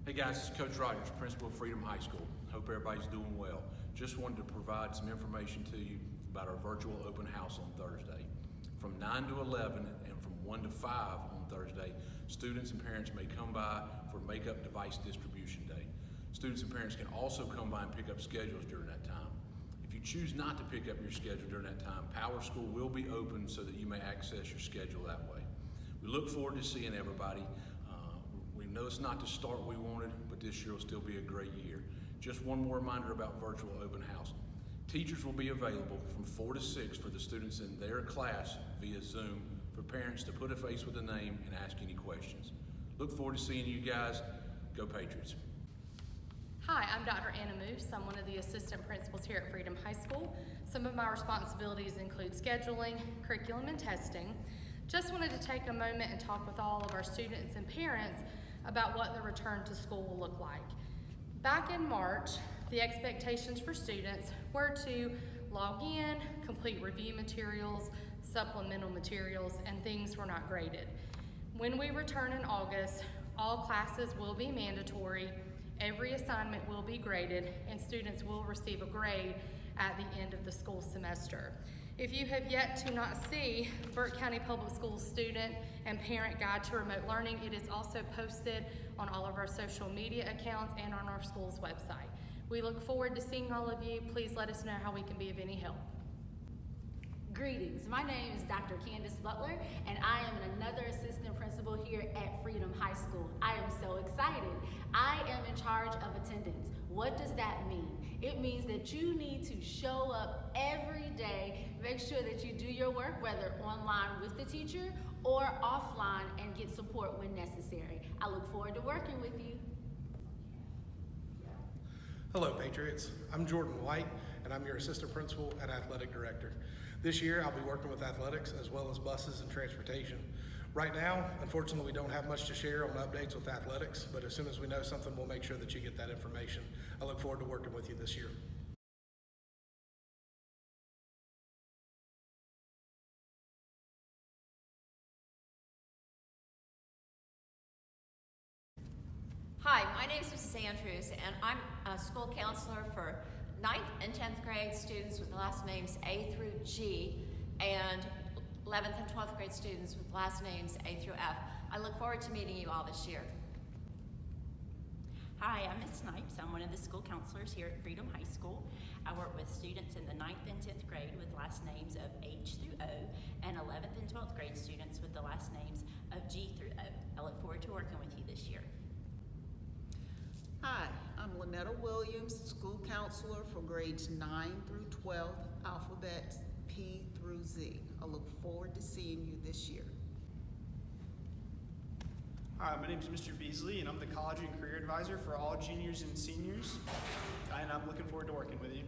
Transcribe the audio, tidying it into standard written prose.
Hey guys, it's Coach Rogers, Principal of Freedom High School. Hope everybody's doing well. Just wanted to provide some information to you about our virtual open house on Thursday. From 9 to 11 and from 1 to 5 on Thursday, students and parents may come by for Makeup Device Distribution Day. Students and parents can also come by and pick up schedules during that time. If you choose not to pick up your schedule during that time, Power School will be open so that you may access your schedule that way. We look forward to seeing everybody. We know it's not the start we wanted, but this year will still be a great year. Just one more reminder about virtual open house. Teachers will be available from 4 to 6 for the students in their class via Zoom for parents to put a face with a name and ask any questions. Look forward to seeing you guys. Go Patriots. Hi, I'm Dr. Anna Moose. I'm one of the assistant principals here at Freedom High School. Some of my responsibilities include scheduling, curriculum, and testing. Just wanted to take a moment and talk with all of our students and parents about what the return to school will look like. Back in March, the expectations for students were to log in, complete review materials, supplemental materials, and things were not graded. When we return in August, all classes will be mandatory, every assignment will be graded, and students will receive a grade at the end of the school semester. If you have yet to not see Burke County Public Schools Student and Parent Guide to Remote Learning, it is also posted on all of our social media accounts and on our school's website. We look forward to seeing all of you. Please let us know how we can be of any help. Greetings, my name is Dr. Candace Butler and I am another assistant principal here at Freedom High School. I am so excited. I am in charge of attendance. What does that mean? It means that you need to show up every day, make sure that you do your work, whether online with the teacher or offline, and get support when necessary. I look forward to working with you. Hello Patriots, I'm Jordan White and I'm your Assistant Principal and Athletic Director. This year I'll be working with athletics as well as buses and transportation. Right now, unfortunately we don't have much to share on updates with athletics, but as soon as we know something we'll make sure that you get that information. I look forward to working with you this year. Hi, my name is Mrs. Andrews, and I'm a school counselor for 9th and 10th grade students with last names A through G, and 11th and 12th grade students with last names A through F. I look forward to meeting you all this year. Hi, I'm Ms. Snipes. I'm one of the school counselors here at Freedom High School. I work with students in the 9th and 10th grade with last names of H through O, and 11th and 12th grade students with the last names of G through O. I look forward to working with you this year. Hi, I'm Lynetta Williams, school counselor for grades 9 through 12, alphabets P through Z. I look forward to seeing you this year. Hi, my name is Mr. Beasley, and I'm the College and Career Advisor for all juniors and seniors, and I'm looking forward to working with you.